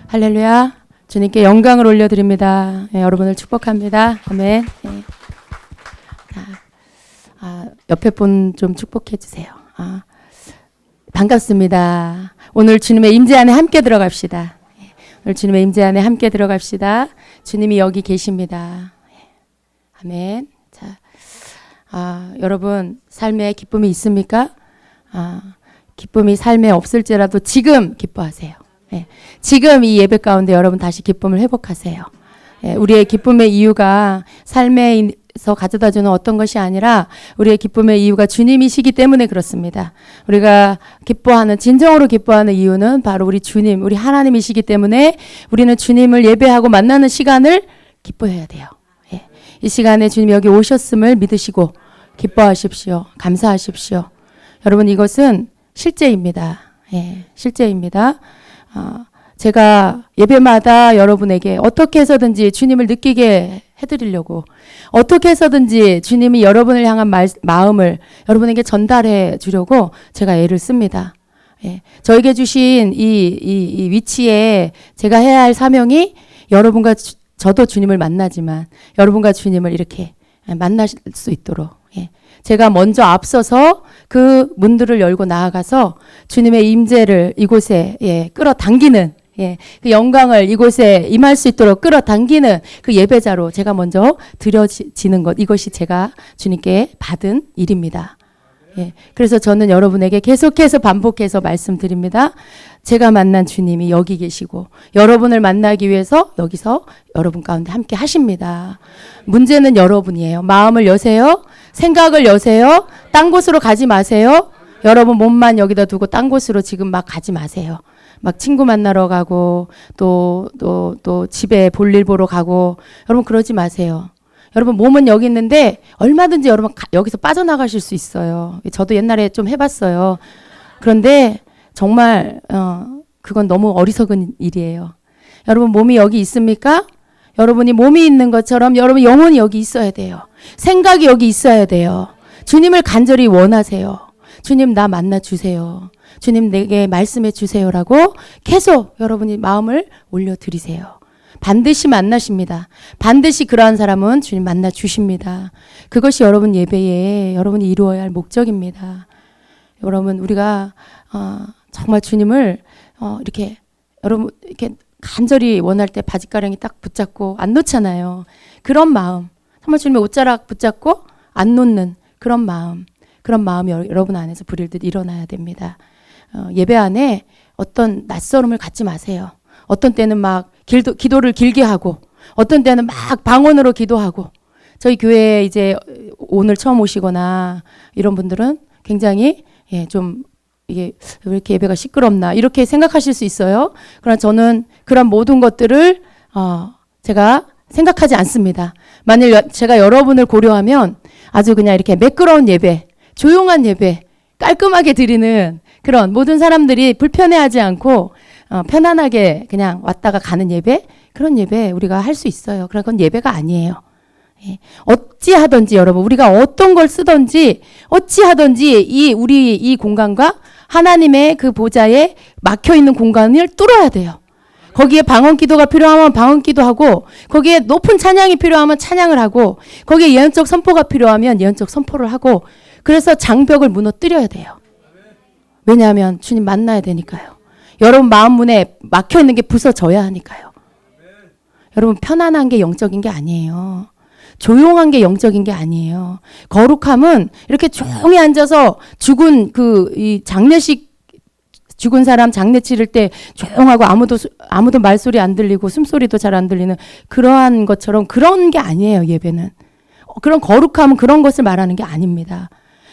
할렐루야. 주님께 영광을 올려드립니다. 여러분을 축복합니다. 아멘. 옆에 분 좀 축복해 주세요. 반갑습니다. 오늘 주님의 임재 안에 함께 들어갑시다. 오늘 주님의 임재 안에 함께 들어갑시다. 주님이 여기 계십니다. 아멘. 자, 여러분 삶에 기쁨이 있습니까? 기쁨이 삶에 없을지라도 지금 기뻐하세요. 지금 이 예배 가운데 여러분 다시 기쁨을 회복하세요. 우리의 기쁨의 이유가 삶에서 가져다주는 어떤 것이 아니라 우리의 기쁨의 이유가 주님이시기 때문에 그렇습니다. 우리가 기뻐하는, 진정으로 기뻐하는 이유는 바로 우리 주님, 우리 하나님이시기 때문에 우리는 주님을 예배하고 만나는 시간을 기뻐해야 돼요. 이 시간에 주님 여기 오셨음을 믿으시고 기뻐하십시오. 감사하십시오. 여러분 이것은 실제입니다. 실제입니다. 제가 예배마다 여러분에게 어떻게 해서든지 주님을 느끼게 해드리려고, 어떻게 해서든지 주님이 여러분을 향한 마음을 여러분에게 전달해 주려고 제가 애를 씁니다. 저에게 주신 이 위치에 제가 해야 할 사명이 여러분과 저도 주님을 만나지만 여러분과 주님을 이렇게 만날 수 있도록 제가 먼저 앞서서 그 문들을 열고 나아가서 주님의 임재를 이곳에 끌어당기는 그 영광을 이곳에 임할 수 있도록 끌어당기는 그 예배자로 제가 먼저 드려지는 것, 이것이 제가 주님께 받은 일입니다. 그래서 저는 여러분에게 계속해서 반복해서 말씀드립니다. 제가 만난 주님이 여기 계시고 여러분을 만나기 위해서 여기서 여러분 가운데 함께 하십니다. 문제는 여러분이에요. 마음을 여세요. 생각을 여세요. 딴 곳으로 가지 마세요. 여러분 몸만 여기다 두고 딴 곳으로 지금 막 가지 마세요. 막 친구 만나러 가고 또 집에 볼일 보러 가고 여러분 그러지 마세요. 여러분 몸은 여기 있는데 얼마든지 여러분 여기서 빠져나가실 수 있어요. 저도 옛날에 좀 해봤어요. 그런데 정말 그건 너무 어리석은 일이에요. 여러분 몸이 여기 있습니까? 여러분이 몸이 있는 것처럼 여러분 영혼이 여기 있어야 돼요. 생각이 여기 있어야 돼요. 주님을 간절히 원하세요. 주님 나 만나 주세요. 주님 내게 말씀해 주세요라고 계속 여러분이 마음을 올려드리세요. 반드시 만나십니다. 반드시 그러한 사람은 주님 만나 주십니다. 그것이 여러분 예배에 여러분이 이루어야 할 목적입니다. 여러분 우리가 정말 주님을 이렇게 여러분 이렇게 간절히 원할 때 바짓가랑이 딱 붙잡고 안 놓잖아요. 그런 마음, 정말 주님의 옷자락 붙잡고 안 놓는 그런 마음이 여러분 안에서 불일듯 일어나야 됩니다. 예배 안에 어떤 낯설음을 갖지 마세요. 어떤 때는 막 기도를 길게 하고 어떤 때는 막 방언으로 기도하고, 저희 교회에 이제 오늘 처음 오시거나 이런 분들은 굉장히 좀 이게 왜 이렇게 예배가 시끄럽나 이렇게 생각하실 수 있어요. 그러나 저는 그런 모든 것들을 제가 생각하지 않습니다. 만일 제가 여러분을 고려하면 아주 그냥 이렇게 매끄러운 예배, 조용한 예배, 깔끔하게 드리는 그런 모든 사람들이 불편해하지 않고 편안하게 그냥 왔다가 가는 예배, 그런 예배 우리가 할 수 있어요. 그런 건 예배가 아니에요. 어찌하든지 여러분 우리가 어떤 걸 쓰든지 어찌하든지 우리 이 공간과 하나님의 그 보좌에 막혀있는 공간을 뚫어야 돼요. 거기에 방언 기도가 필요하면 방언 기도하고, 거기에 높은 찬양이 필요하면 찬양을 하고, 거기에 예언적 선포가 필요하면 예언적 선포를 하고, 그래서 장벽을 무너뜨려야 돼요. 왜냐하면 주님 만나야 되니까요. 여러분 마음 문에 막혀있는 게 부서져야 하니까요. 여러분 편안한 게 영적인 게 아니에요. 조용한 게 영적인 게 아니에요. 거룩함은 이렇게 조용히 앉아서 죽은 이 장례식 죽은 사람 장례 치를 때 조용하고 아무도 말소리 안 들리고 숨소리도 잘 안 들리는 그러한 것처럼 그런 게 아니에요. 예배는 그런 거룩함은 그런 것을 말하는 게 아닙니다.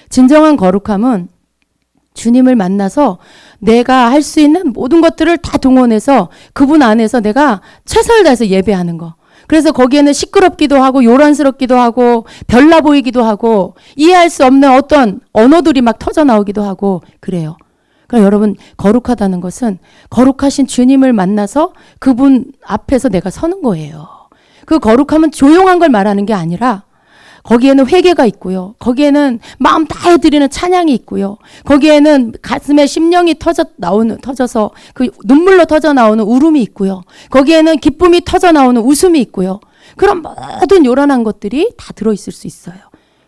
진정한 거룩함은 주님을 만나서 내가 할 수 있는 모든 것들을 다 동원해서 그분 안에서 내가 최선을 다해서 예배하는 거. 그래서 거기에는 시끄럽기도 하고 요란스럽기도 하고 별나 보이기도 하고 이해할 수 없는 어떤 언어들이 막 터져 나오기도 하고 그래요. 그러니까 여러분 거룩하다는 것은 거룩하신 주님을 만나서 그분 앞에서 내가 서는 거예요. 그 거룩함은 조용한 걸 말하는 게 아니라 거기에는 회개가 있고요. 거기에는 마음 다해 드리는 찬양이 있고요. 거기에는 가슴에 심령이 터져서 그 눈물로 터져 나오는 울음이 있고요. 거기에는 기쁨이 터져 나오는 웃음이 있고요. 그런 모든 요란한 것들이 다 들어있을 수 있어요.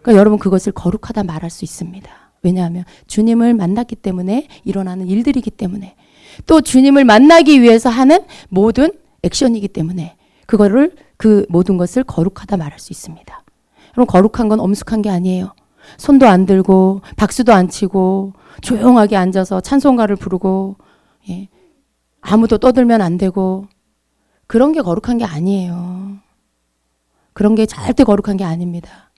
그러니까 여러분 그것을 거룩하다 말할 수 있습니다. 왜냐하면 주님을 만났기 때문에 일어나는 일들이기 때문에 또 주님을 만나기 위해서 하는 모든 액션이기 때문에 그거를 그 모든 것을 거룩하다 말할 수 있습니다. 여러분 거룩한 건 엄숙한 게 아니에요. 손도 안 들고 박수도 안 치고 조용하게 앉아서 찬송가를 부르고 예. 아무도 떠들면 안 되고 그런 게 거룩한 게 아니에요. 그런 게 절대 거룩한 게 아닙니다.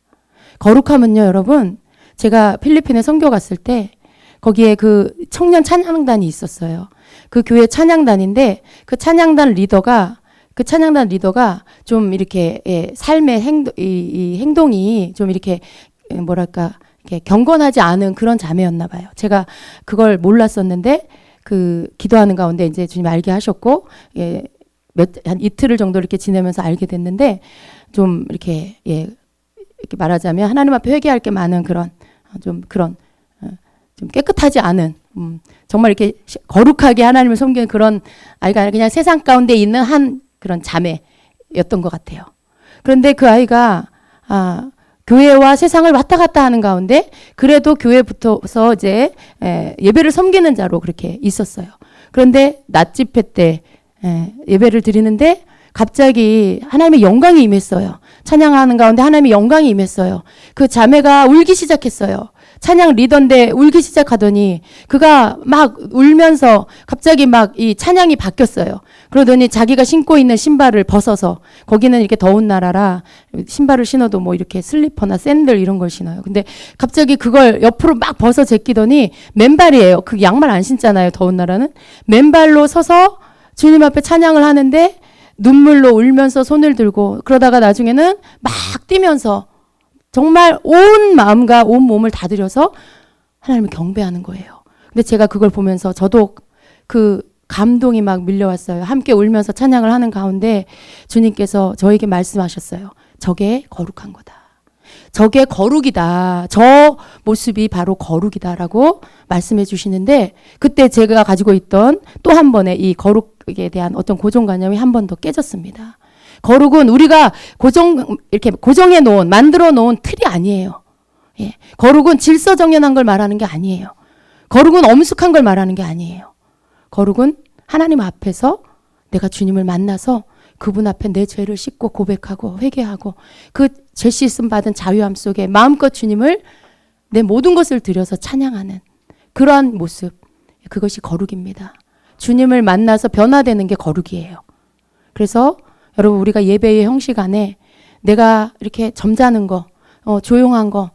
거룩하면요 여러분 제가 필리핀에 선교 갔을 때 거기에 그 청년 찬양단이 있었어요. 그 교회 찬양단인데 그 찬양단 리더가 좀 이렇게 예, 삶의 이 행동이 좀 이렇게 뭐랄까 이렇게 경건하지 않은 그런 자매였나 봐요. 제가 그걸 몰랐었는데 그 기도하는 가운데 이제 주님 알게 하셨고 예, 한 이틀을 정도 이렇게 지내면서 알게 됐는데 좀 이렇게 예, 이렇게 말하자면 하나님 앞에 회개할 게 많은 그런 좀 깨끗하지 않은 정말 이렇게 거룩하게 하나님을 섬기는 그런 아이가 아니라 그냥 세상 가운데 있는 한 그런 자매였던 것 같아요. 그런데 그 아이가 교회와 세상을 왔다 갔다 하는 가운데 그래도 교회에 붙어서 이제 예배를 섬기는 자로 그렇게 있었어요. 그런데 낮 집회 때 예배를 드리는데 갑자기 하나님의 영광이 임했어요. 찬양하는 가운데 하나님의 영광이 임했어요. 그 자매가 울기 시작했어요. 찬양 리더인데 울기 시작하더니 그가 막 울면서 갑자기 막 이 찬양이 바뀌었어요. 그러더니 자기가 신고 있는 신발을 벗어서 거기는 이렇게 더운 나라라 신발을 신어도 뭐 이렇게 슬리퍼나 샌들 이런 걸 신어요. 근데 갑자기 그걸 옆으로 막 벗어 제끼더니 맨발이에요. 그 양말 안 신잖아요. 더운 나라는. 맨발로 서서 주님 앞에 찬양을 하는데 눈물로 울면서 손을 들고 그러다가 나중에는 막 뛰면서 정말 온 마음과 온 몸을 다 들여서 하나님을 경배하는 거예요. 근데 제가 그걸 보면서 저도 그 감동이 막 밀려왔어요. 함께 울면서 찬양을 하는 가운데 주님께서 저에게 말씀하셨어요. 저게 거룩한 거다. 저게 거룩이다. 저 모습이 바로 거룩이다라고 말씀해 주시는데 그때 제가 가지고 있던 또 한 번의 이 거룩에 대한 어떤 고정관념이 한 번 더 깨졌습니다. 거룩은 우리가 이렇게 고정해 놓은, 만들어 놓은 틀이 아니에요. 예. 거룩은 질서정연한 걸 말하는 게 아니에요. 거룩은 엄숙한 걸 말하는 게 아니에요. 거룩은 하나님 앞에서 내가 주님을 만나서 그분 앞에 내 죄를 씻고 고백하고 회개하고 그 죄 씻음 받은 자유함 속에 마음껏 주님을 내 모든 것을 들여서 찬양하는 그러한 모습, 그것이 거룩입니다. 주님을 만나서 변화되는 게 거룩이에요. 그래서 여러분 우리가 예배의 형식 안에 내가 이렇게 점잖은 거, 조용한 거,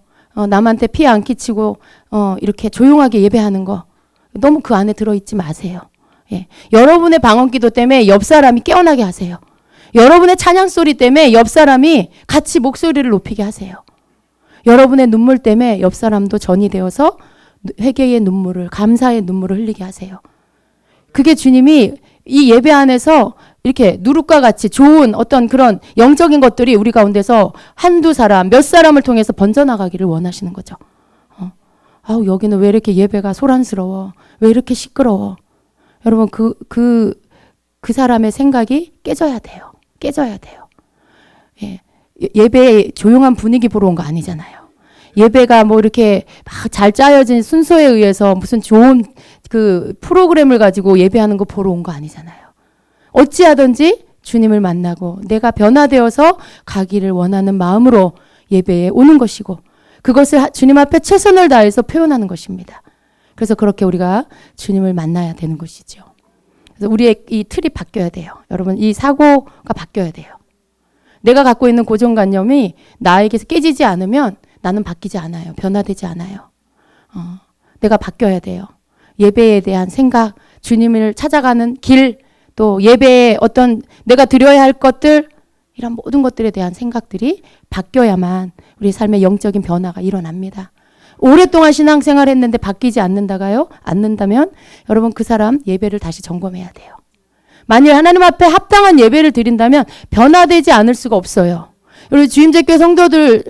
남한테 피해 안 끼치고 이렇게 조용하게 예배하는 거 너무 그 안에 들어있지 마세요. 예. 여러분의 방언기도 때문에 옆 사람이 깨어나게 하세요. 여러분의 찬양 소리 때문에 옆 사람이 같이 목소리를 높이게 하세요. 여러분의 눈물 때문에 옆 사람도 전이 되어서 회개의 눈물을, 감사의 눈물을 흘리게 하세요. 그게 주님이 이 예배 안에서 이렇게 누룩과 같이 좋은 어떤 그런 영적인 것들이 우리 가운데서 한두 사람, 몇 사람을 통해서 번져나가기를 원하시는 거죠. 아우, 여기는 왜 이렇게 예배가 소란스러워? 왜 이렇게 시끄러워? 여러분, 그 사람의 생각이 깨져야 돼요. 깨져야 돼요. 예. 예배에 조용한 분위기 보러 온 거 아니잖아요. 예배가 뭐 이렇게 막 잘 짜여진 순서에 의해서 무슨 좋은 그 프로그램을 가지고 예배하는 거 보러 온 거 아니잖아요. 어찌하든지 주님을 만나고 내가 변화되어서 가기를 원하는 마음으로 예배에 오는 것이고 그것을 주님 앞에 최선을 다해서 표현하는 것입니다. 그래서 그렇게 우리가 주님을 만나야 되는 것이죠. 그래서 우리의 이 틀이 바뀌어야 돼요. 여러분, 이 사고가 바뀌어야 돼요. 내가 갖고 있는 고정관념이 나에게서 깨지지 않으면 나는 바뀌지 않아요. 변화되지 않아요. 내가 바뀌어야 돼요. 예배에 대한 생각, 주님을 찾아가는 길, 또 예배에 어떤 내가 드려야 할 것들, 이런 모든 것들에 대한 생각들이 바뀌어야만 우리 삶의 영적인 변화가 일어납니다. 오랫동안 신앙생활 했는데 바뀌지 않는다면 여러분 그 사람 예배를 다시 점검해야 돼요. 만일 하나님 앞에 합당한 예배를 드린다면 변화되지 않을 수가 없어요. 우리 주임제교 성도들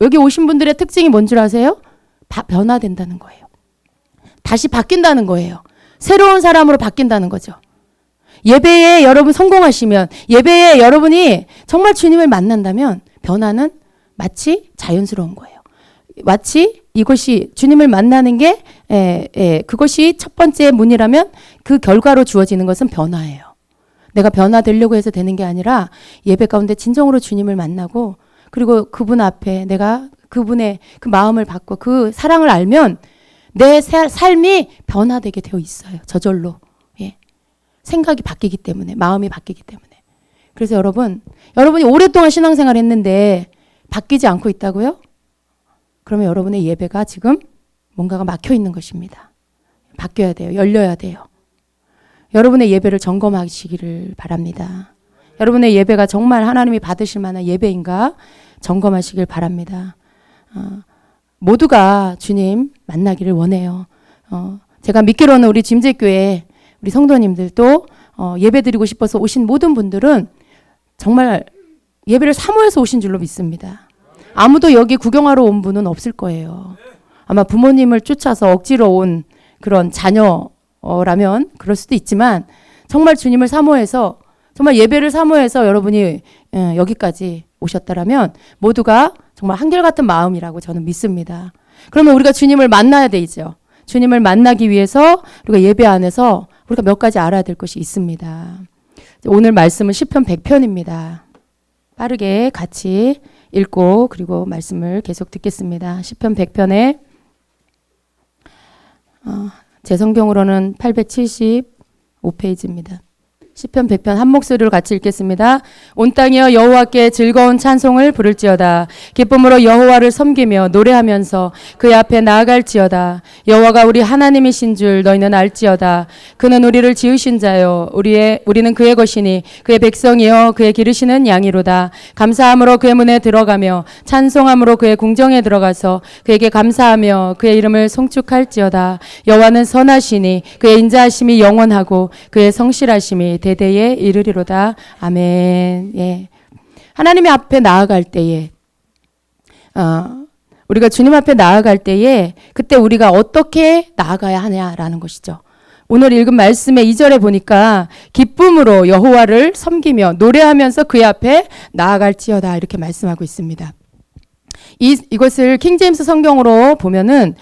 여기 오신 분들의 특징이 뭔 줄 아세요? 변화된다는 거예요. 다시 바뀐다는 거예요. 새로운 사람으로 바뀐다는 거죠. 예배에 여러분 성공하시면, 예배에 여러분이 정말 주님을 만난다면 변화는 마치 자연스러운 거예요. 마치 이것이 주님을 만나는 게 그것이 첫 번째 문이라면 그 결과로 주어지는 것은 변화예요. 내가 변화되려고 해서 되는 게 아니라 예배 가운데 진정으로 주님을 만나고 그리고 그분 앞에 내가 그분의 그 마음을 받고 그 사랑을 알면 내 삶이 변화되게 되어 있어요. 저절로. 예. 생각이 바뀌기 때문에, 마음이 바뀌기 때문에. 그래서 여러분이 오랫동안 신앙생활 했는데 바뀌지 않고 있다고요? 그러면 여러분의 예배가 지금 뭔가가 막혀 있는 것입니다. 바뀌어야 돼요. 열려야 돼요. 여러분의 예배를 점검하시기를 바랍니다. 여러분의 예배가 정말 하나님이 받으실 만한 예배인가 점검하시길 바랍니다. 모두가 주님 만나기를 원해요. 제가 믿기로는 우리 짐제교회 우리 성도님들도 예배드리고 싶어서 오신 모든 분들은 정말 예배를 사모해서 오신 줄로 믿습니다. 아무도 여기 구경하러 온 분은 없을 거예요. 아마 부모님을 쫓아서 억지로 온 그런 자녀라면 그럴 수도 있지만 정말 주님을 사모해서 정말 예배를 사모해서 여러분이 여기까지 오셨다라면 모두가 정말 한결같은 마음이라고 저는 믿습니다. 그러면 우리가 주님을 만나야 되죠. 주님을 만나기 위해서 우리가 예배 안에서 우리가 몇 가지 알아야 될 것이 있습니다. 오늘 말씀은 시편 100편입니다. 빠르게 같이 읽고 그리고 말씀을 계속 듣겠습니다. 시편 100편에 제 성경으로는 875페이지입니다. 시편 100편 한 목소리로 같이 읽겠습니다. 온 땅이여 여호와께 즐거운 찬송을 부를지어다. 기쁨으로 여호와를 섬기며 노래하면서 그의 앞에 나아갈지어다. 여호와가 우리 하나님이신 줄 너희는 알지어다. 그는 우리를 지으신 자요 우리는 그의 것이니 그의 백성이여 그의 기르시는 양이로다. 감사함으로 그의 문에 들어가며 찬송함으로 그의 궁정에 들어가서 그에게 감사하며 그의 이름을 송축할지어다. 여호와는 선하시니 그의 인자하심이 영원하고 그의 성실하심이 대대에 이르리로다. 아멘. 예. 하나님의 앞에 나아갈 때에 우리가 주님 앞에 나아갈 때에 그때 우리가 어떻게 나아가야 하냐라는 것이죠. 오늘 읽은 말씀의 2절에 보니까 기쁨으로 여호와를 섬기며 노래하면서 그의 앞에 나아갈지어다 이렇게 말씀하고 있습니다. 이것을 킹제임스 성경으로 보면은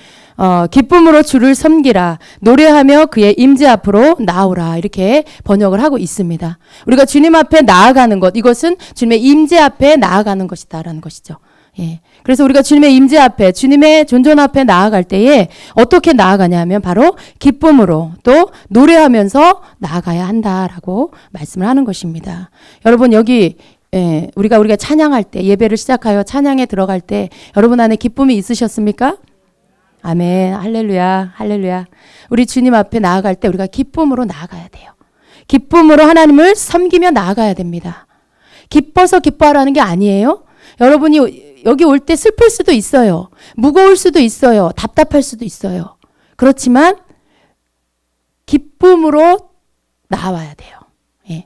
기쁨으로 주를 섬기라 노래하며 그의 임재 앞으로 나오라 이렇게 번역을 하고 있습니다. 우리가 주님 앞에 나아가는 것 이것은 주님의 임재 앞에 나아가는 것이다라는 것이죠. 예. 그래서 우리가 주님의 임재 앞에 주님의 존전 앞에 나아갈 때에 어떻게 나아가냐면 바로 기쁨으로 또 노래하면서 나아가야 한다라고 말씀을 하는 것입니다. 여러분 여기 우리가 찬양할 때 예배를 시작하여 찬양에 들어갈 때 여러분 안에 기쁨이 있으셨습니까? 아멘. 할렐루야. 할렐루야. 우리 주님 앞에 나아갈 때 우리가 기쁨으로 나아가야 돼요. 기쁨으로 하나님을 섬기며 나아가야 됩니다. 기뻐서 기뻐하라는 게 아니에요. 여러분이 여기 올 때 슬플 수도 있어요. 무거울 수도 있어요. 답답할 수도 있어요. 그렇지만 기쁨으로 나와야 돼요. 예.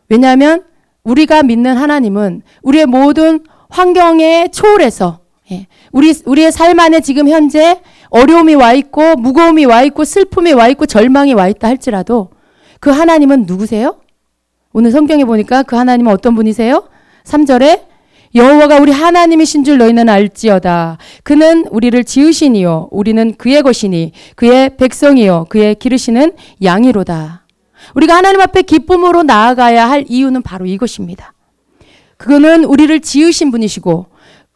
왜냐하면 우리가 믿는 하나님은 우리의 모든 환경에 초월해서 우리의 삶 안에 지금 현재 어려움이 와 있고 무거움이 와 있고 슬픔이 와 있고 절망이 와 있다 할지라도 그 하나님은 누구세요? 오늘 성경에 보니까 그 하나님은 어떤 분이세요? 3절에 여호와가 우리 하나님이신 줄 너희는 알지어다. 그는 우리를 지으시니요 우리는 그의 것이니 그의 백성이요 그의 기르시는 양이로다. 우리가 하나님 앞에 기쁨으로 나아가야 할 이유는 바로 이것입니다. 그는 우리를 지으신 분이시고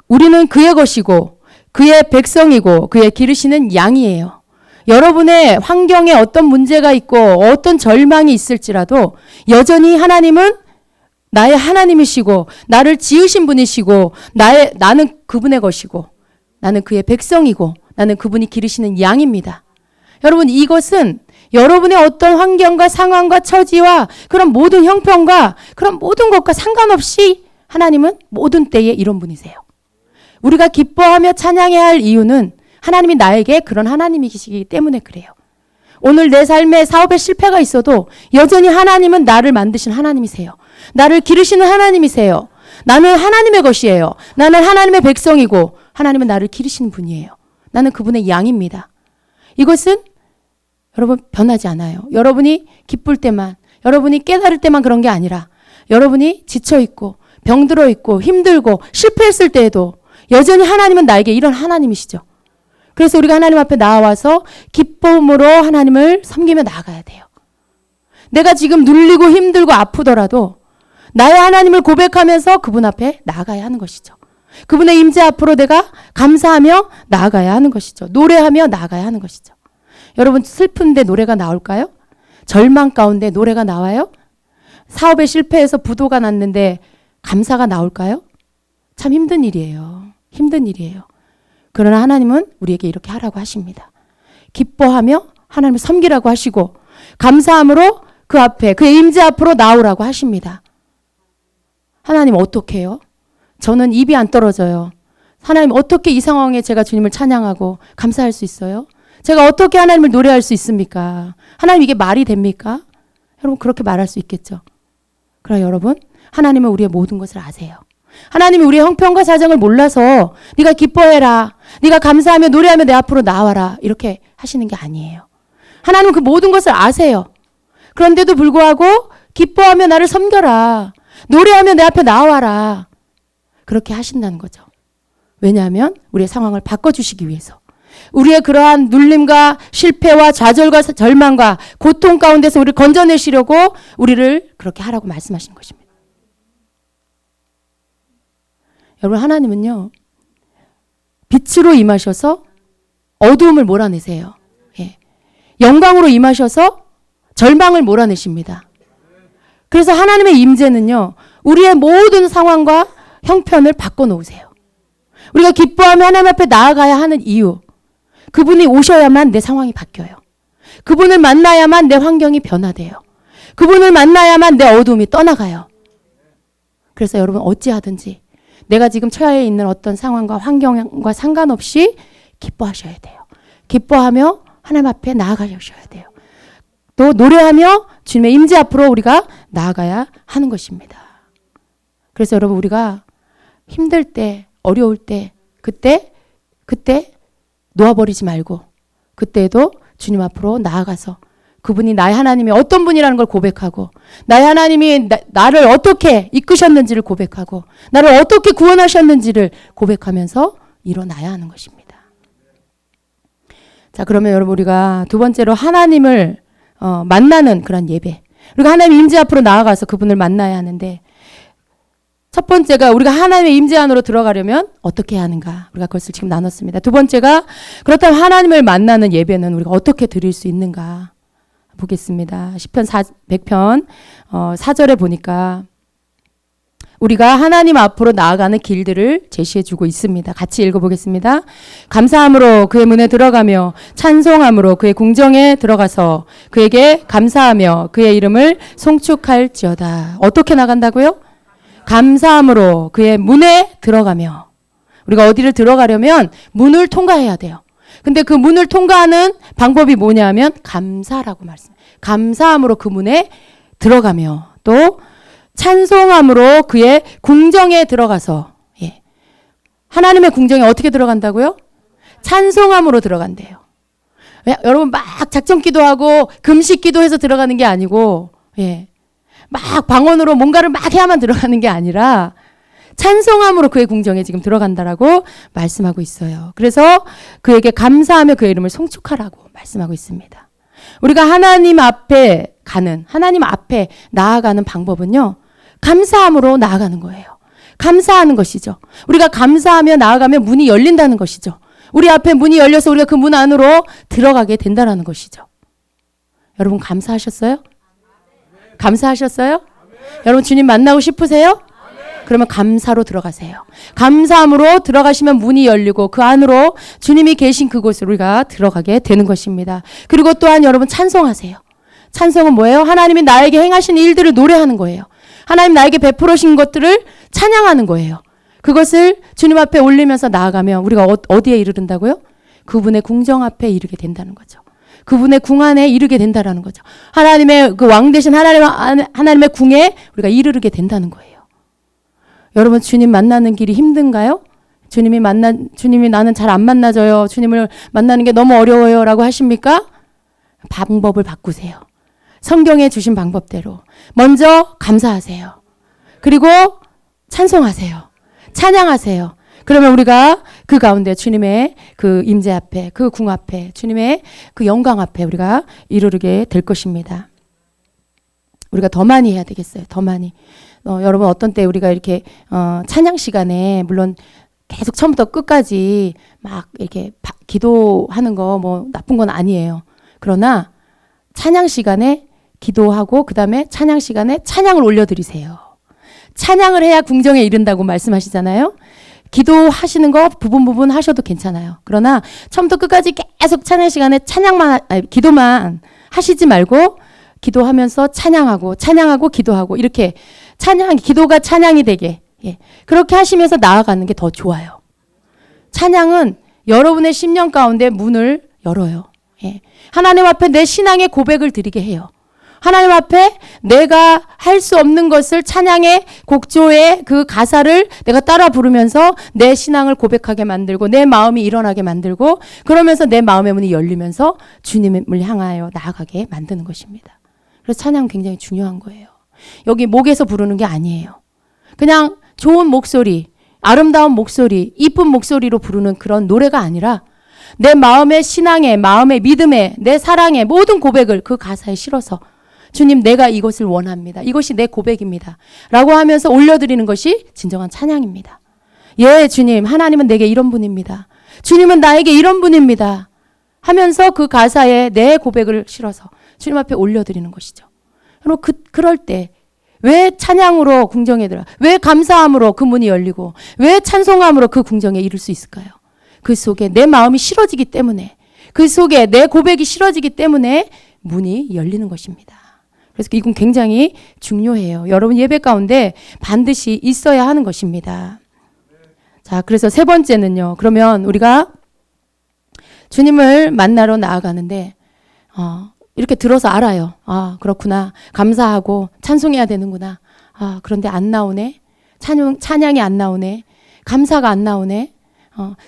우리는 그의 것이고 그의 백성이고 그의 기르시는 양이에요. 여러분의 환경에 어떤 문제가 있고 어떤 절망이 있을지라도 여전히 하나님은 나의 하나님이시고 나를 지으신 분이시고 나는 그분의 것이고 나는 그의 백성이고 나는 그분이 기르시는 양입니다. 여러분 이것은 여러분의 어떤 환경과 상황과 처지와 그런 모든 형편과 그런 모든 것과 상관없이 하나님은 모든 때에 이런 분이세요. 우리가 기뻐하며 찬양해야 할 이유는 하나님이 나에게 그런 하나님이시기 때문에 그래요. 오늘 내 삶에 사업에 실패가 있어도 여전히 하나님은 나를 만드신 하나님이세요. 나를 기르시는 하나님이세요. 나는 하나님의 것이에요. 나는 하나님의 백성이고 하나님은 나를 기르시는 분이에요. 나는 그분의 양입니다. 이것은 여러분 변하지 않아요. 여러분이 기쁠 때만, 여러분이 깨달을 때만 그런 게 아니라 여러분이 지쳐있고 병들어있고 힘들고 실패했을 때에도 여전히 하나님은 나에게 이런 하나님이시죠. 그래서 우리가 하나님 앞에 나와서 기쁨으로 하나님을 섬기며 나아가야 돼요. 내가 지금 눌리고 힘들고 아프더라도 나의 하나님을 고백하면서 그분 앞에 나아가야 하는 것이죠. 그분의 임재 앞으로 내가 감사하며 나아가야 하는 것이죠. 노래하며 나아가야 하는 것이죠. 여러분 슬픈데 노래가 나올까요? 절망 가운데 노래가 나와요? 사업에 실패해서 부도가 났는데 감사가 나올까요? 참 힘든 일이에요. 힘든 일이에요. 그러나 하나님은 우리에게 이렇게 하라고 하십니다. 기뻐하며 하나님을 섬기라고 하시고 감사함으로 그 앞에 그의 임재 앞으로 나오라고 하십니다. 하나님 어떻게 해요? 저는 입이 안 떨어져요. 하나님 어떻게 이 상황에 제가 주님을 찬양하고 감사할 수 있어요? 제가 어떻게 하나님을 노래할 수 있습니까? 하나님 이게 말이 됩니까? 여러분 그렇게 말할 수 있겠죠. 그러나 여러분 하나님은 우리의 모든 것을 아세요. 하나님이 우리의 형편과 사정을 몰라서 네가 기뻐해라. 네가 감사하며 노래하며 내 앞으로 나와라. 이렇게 하시는 게 아니에요. 하나님은 그 모든 것을 아세요. 그런데도 불구하고 기뻐하며 나를 섬겨라. 노래하며 내 앞에 나와라. 그렇게 하신다는 거죠. 왜냐하면 우리의 상황을 바꿔주시기 위해서. 우리의 그러한 눌림과 실패와 좌절과 절망과 고통 가운데서 우리를 건져내시려고 우리를 그렇게 하라고 말씀하시는 것입니다. 여러분 하나님은요. 빛으로 임하셔서 어두움을 몰아내세요. 예. 영광으로 임하셔서 절망을 몰아내십니다. 그래서 하나님의 임재는요. 우리의 모든 상황과 형편을 바꿔놓으세요. 우리가 기뻐하며 하나님 앞에 나아가야 하는 이유. 그분이 오셔야만 내 상황이 바뀌어요. 그분을 만나야만 내 환경이 변화돼요. 그분을 만나야만 내 어두움이 떠나가요. 그래서 여러분 어찌하든지 내가 지금 처해 있는 어떤 상황과 환경과 상관없이 기뻐하셔야 돼요. 기뻐하며 하나님 앞에 나아가셔야 돼요. 또 노래하며 주님의 임재 앞으로 우리가 나아가야 하는 것입니다. 그래서 여러분 우리가 힘들 때, 어려울 때, 그때 놓아버리지 말고 그때도 주님 앞으로 나아가서 그분이 나의 하나님이 어떤 분이라는 걸 고백하고 나의 하나님이 나를 어떻게 이끄셨는지를 고백하고 나를 어떻게 구원하셨는지를 고백하면서 일어나야 하는 것입니다. 자, 그러면 여러분 우리가 두 번째로 하나님을 만나는 그런 예배. 우리가 하나님 임재 앞으로 나아가서 그분을 만나야 하는데 첫 번째가 우리가 하나님의 임재 안으로 들어가려면 어떻게 해야 하는가. 우리가 그것을 지금 나눴습니다. 두 번째가 그렇다면 하나님을 만나는 예배는 우리가 어떻게 드릴 수 있는가 보겠습니다. 시편 100편 4절에 보니까 우리가 하나님 앞으로 나아가는 길들을 제시해주고 있습니다. 같이 읽어보겠습니다. 감사함으로 그의 문에 들어가며 찬송함으로 그의 궁정에 들어가서 그에게 감사하며 그의 이름을 송축할지어다. 어떻게 나간다고요? 감사함으로 그의 문에 들어가며. 우리가 어디를 들어가려면 문을 통과해야 돼요. 근데 그 문을 통과하는 방법이 뭐냐면 감사라고 말씀해요. 감사함으로 그 문에 들어가며 또 찬송함으로 그의 궁정에 들어가서. 예. 하나님의 궁정에 어떻게 들어간다고요? 찬송함으로 들어간대요. 여러분 막 작정 기도하고 금식 기도해서 들어가는 게 아니고 예. 막 방언으로 뭔가를 막 해야만 들어가는 게 아니라 찬송함으로 그의 궁정에 지금 들어간다라고 말씀하고 있어요. 그래서 그에게 감사하며 그의 이름을 송축하라고 말씀하고 있습니다. 우리가 하나님 앞에 하나님 앞에 나아가는 방법은요. 감사함으로 나아가는 거예요. 감사하는 것이죠. 우리가 감사하며 나아가면 문이 열린다는 것이죠. 우리 앞에 문이 열려서 우리가 그 문 안으로 들어가게 된다는 것이죠. 여러분 감사하셨어요? 감사하셨어요? 여러분 주님 만나고 싶으세요? 그러면 감사로 들어가세요. 감사함으로 들어가시면 문이 열리고 그 안으로 주님이 계신 그곳으로 우리가 들어가게 되는 것입니다. 그리고 또한 여러분 찬송하세요. 찬송은 뭐예요? 하나님이 나에게 행하신 일들을 노래하는 거예요. 하나님 나에게 베풀으신 것들을 찬양하는 거예요. 그것을 주님 앞에 올리면서 나아가면 우리가 어디에 이르른다고요? 그분의 궁정 앞에 이르게 된다는 거죠. 그분의 궁 안에 이르게 된다라는 거죠. 하나님의 그 왕 되신 하나님의 궁에 우리가 이르게 된다는 거예요. 여러분 주님 만나는 길이 힘든가요? 주님이 나는 잘 안 만나져요. 주님을 만나는 게 너무 어려워요. 라고 하십니까? 방법을 바꾸세요. 성경에 주신 방법대로. 먼저 감사하세요. 그리고 찬송하세요. 찬양하세요. 그러면 우리가 그 가운데 주님의 그 임재 앞에, 그 궁 앞에, 주님의 그 영광 앞에 우리가 이르게 될 것입니다. 우리가 더 많이 해야 되겠어요. 더 많이. 여러분 어떤 때 우리가 이렇게 찬양 시간에 물론 계속 처음부터 끝까지 막 이렇게 기도하는 거 뭐 나쁜 건 아니에요. 그러나 찬양 시간에 기도하고 그 다음에 찬양 시간에 찬양을 올려드리세요. 찬양을 해야 궁정에 이른다고 말씀하시잖아요. 기도하시는 거 부분 하셔도 괜찮아요. 그러나 처음부터 끝까지 계속 찬양 시간에 기도만 하시지 말고 기도하면서 찬양하고 기도하고 이렇게 기도가 찬양이 되게 그렇게 하시면서 나아가는 게 더 좋아요. 찬양은 여러분의 심령 가운데 문을 열어요. 하나님 앞에 내 신앙의 고백을 드리게 해요. 하나님 앞에 내가 할 수 없는 것을 찬양의 곡조의 그 가사를 내가 따라 부르면서 내 신앙을 고백하게 만들고 내 마음이 일어나게 만들고 그러면서 내 마음의 문이 열리면서 주님을 향하여 나아가게 만드는 것입니다. 그래서 찬양은 굉장히 중요한 거예요. 여기 목에서 부르는 게 아니에요. 그냥 좋은 목소리, 아름다운 목소리, 이쁜 목소리로 부르는 그런 노래가 아니라 내 마음의 신앙에, 마음의 믿음에, 내 사랑에 모든 고백을 그 가사에 실어서 주님 내가 이것을 원합니다. 이것이 내 고백입니다. 라고 하면서 올려드리는 것이 진정한 찬양입니다. 예, 주님, 하나님은 내게 이런 분입니다. 주님은 나에게 이런 분입니다. 하면서 그 가사에 내 고백을 실어서 주님 앞에 올려드리는 것이죠. 그럼 그럴 때 왜 찬양으로 궁정에 들어? 왜 감사함으로 그 문이 열리고 왜 찬송함으로 그 궁정에 이룰 수 있을까요? 그 속에 내 마음이 실어지기 때문에 그 속에 내 고백이 실어지기 때문에 문이 열리는 것입니다. 그래서 이건 굉장히 중요해요. 여러분 예배 가운데 반드시 있어야 하는 것입니다. 자, 그래서 세 번째는요. 그러면 우리가 주님을 만나러 나아가는데 이렇게 들어서 알아요. 아, 그렇구나. 감사하고 찬송해야 되는구나. 아, 그런데 안 나오네. 찬양이 안 나오네. 감사가 안 나오네.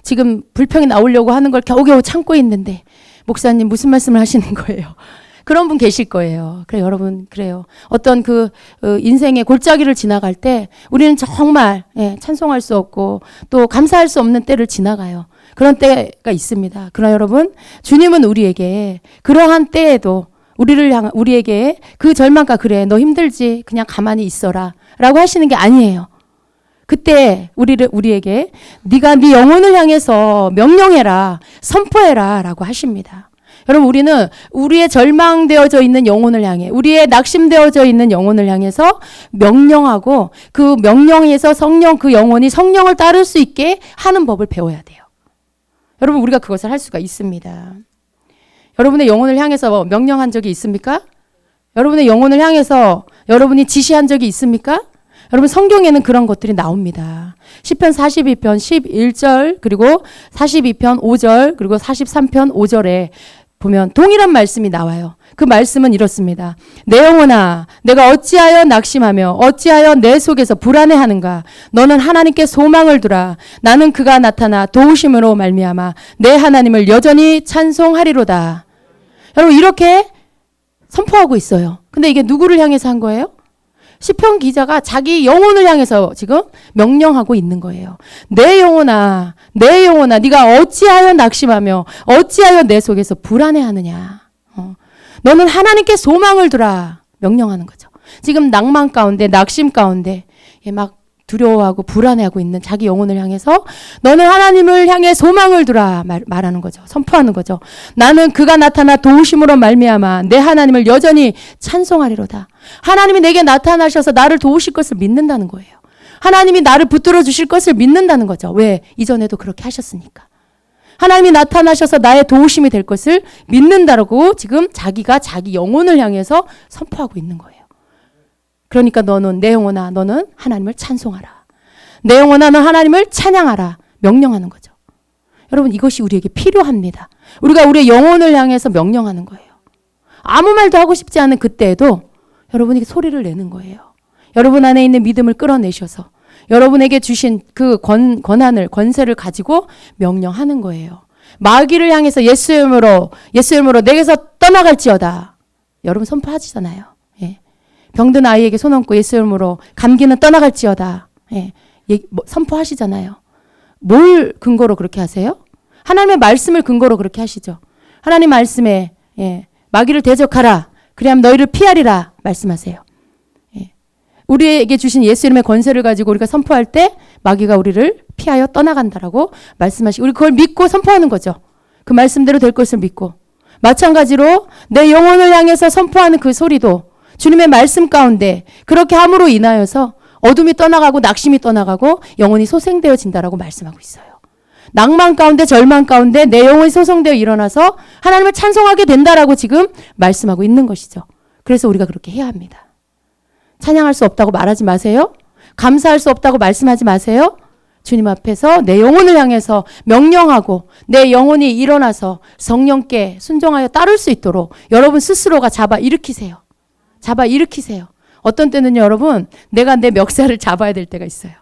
지금 불평이 나오려고 하는 걸 겨우겨우 참고 있는데 목사님 무슨 말씀을 하시는 거예요? 그런 분 계실 거예요. 그래, 여러분, 그래요. 어떤 인생의 골짜기를 지나갈 때 우리는 정말 찬송할 수 없고 또 감사할 수 없는 때를 지나가요. 그런 때가 있습니다. 그러나 여러분, 주님은 우리에게 그러한 때에도 우리에게 그 절망과 그래, 너 힘들지? 그냥 가만히 있어라. 라고 하시는 게 아니에요. 그때 우리에게 네가 네 영혼을 향해서 명령해라, 선포해라 라고 하십니다. 여러분 우리는 우리의 절망되어져 있는 영혼을 향해 우리의 낙심되어져 있는 영혼을 향해서 명령하고 그 명령에서 그 영혼이 성령을 따를 수 있게 하는 법을 배워야 돼요. 여러분 우리가 그것을 할 수가 있습니다. 여러분의 영혼을 향해서 명령한 적이 있습니까? 여러분의 영혼을 향해서 여러분이 지시한 적이 있습니까? 여러분 성경에는 그런 것들이 나옵니다. 시편 42편 11절 그리고 42편 5절 그리고 43편 5절에 보면 동일한 말씀이 나와요. 그 말씀은 이렇습니다. 내 영혼아, 내가 어찌하여 낙심하며 어찌하여 내 속에서 불안해하는가? 너는 하나님께 소망을 두라. 나는 그가 나타나 도우심으로 말미암아 내 하나님을 여전히 찬송하리로다. 여러분 이렇게 선포하고 있어요. 근데 이게 누구를 향해서 한 거예요? 시편 기자가 자기 영혼을 향해서 지금 명령하고 있는 거예요. 내 영혼아, 네가 어찌하여 낙심하며 어찌하여 내 속에서 불안해하느냐. 너는 하나님께 소망을 두라. 명령하는 거죠. 지금 낭만 가운데, 낙심 가운데 막 두려워하고 불안해하고 있는 자기 영혼을 향해서 너는 하나님을 향해 소망을 두라 말하는 거죠. 선포하는 거죠. 나는 그가 나타나 도우심으로 말미암아 내 하나님을 여전히 찬송하리로다. 하나님이 내게 나타나셔서 나를 도우실 것을 믿는다는 거예요. 하나님이 나를 붙들어 주실 것을 믿는다는 거죠. 왜? 이전에도 그렇게 하셨으니까. 하나님이 나타나셔서 나의 도우심이 될 것을 믿는다고 지금 자기가 자기 영혼을 향해서 선포하고 있는 거예요. 그러니까 너는 내 영혼아 너는 하나님을 찬송하라. 내 영혼아 너는 하나님을 찬양하라. 명령하는 거죠. 여러분 이것이 우리에게 필요합니다. 우리가 우리의 영혼을 향해서 명령하는 거예요. 아무 말도 하고 싶지 않은 그때에도 여러분이 소리를 내는 거예요. 여러분 안에 있는 믿음을 끌어내셔서 여러분에게 주신 그 권한을, 권세를 가지고 명령하는 거예요. 마귀를 향해서 예수 이름으로 내게서 떠나갈지어다. 여러분 선포하시잖아요. 예. 병든 아이에게 손 얹고 예수 이름으로 감기는 떠나갈지어다. 예. 선포하시잖아요. 뭘 근거로 그렇게 하세요? 하나님의 말씀을 근거로 그렇게 하시죠. 하나님 말씀에 마귀를 대적하라. 그리하면 너희를 피하리라 말씀하세요. 우리에게 주신 예수 이름의 권세를 가지고 우리가 선포할 때 마귀가 우리를 피하여 떠나간다라고 말씀하시고 우리 그걸 믿고 선포하는 거죠. 그 말씀대로 될 것을 믿고. 마찬가지로 내 영혼을 향해서 선포하는 그 소리도 주님의 말씀 가운데 그렇게 함으로 인하여서 어둠이 떠나가고 낙심이 떠나가고 영혼이 소생되어진다라고 말씀하고 있어요. 낭만 가운데 절망 가운데 내 영혼이 소생되어 일어나서 하나님을 찬송하게 된다라고 지금 말씀하고 있는 것이죠. 그래서 우리가 그렇게 해야 합니다. 찬양할 수 없다고 말하지 마세요. 감사할 수 없다고 말씀하지 마세요. 주님 앞에서 내 영혼을 향해서 명령하고 내 영혼이 일어나서 성령께 순종하여 따를 수 있도록 여러분 스스로가 잡아 일으키세요. 잡아 일으키세요. 어떤 때는요, 여러분, 내가 내 멱살을 잡아야 될 때가 있어요.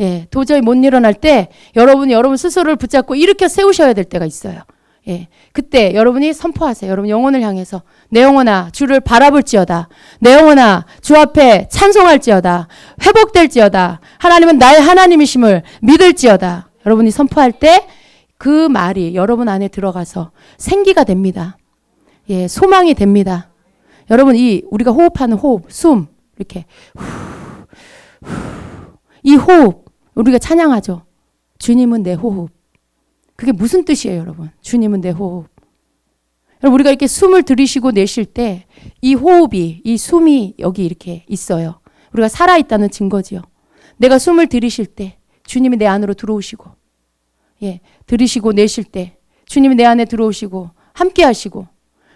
예, 도저히 못 일어날 때 여러분 스스로를 붙잡고 일으켜 세우셔야 될 때가 있어요. 예, 그때 여러분이 선포하세요. 여러분 영혼을 향해서 내 영혼아 주를 바라볼지어다. 내 영혼아 주 앞에 찬송할지어다. 회복될지어다. 하나님은 나의 하나님이심을 믿을지어다. 여러분이 선포할 때 그 말이 여러분 안에 들어가서 생기가 됩니다. 예, 소망이 됩니다. 여러분 우리가 호흡하는 호흡, 숨 이렇게 이 호흡 우리가 찬양하죠. 주님은 내 호흡. 그게 무슨 뜻이에요, 여러분? 주님은 내 호흡. 여러분, 우리가 이렇게 숨을 들이쉬고 내쉴 때 이 호흡이, 이 숨이 여기 이렇게 있어요. 우리가 살아있다는 증거지요. 내가 숨을 들이쉴 때 주님이 내 안으로 들어오시고, 예, 들이쉬고 내쉴 때 주님이 내 안에 들어오시고, 함께 하시고,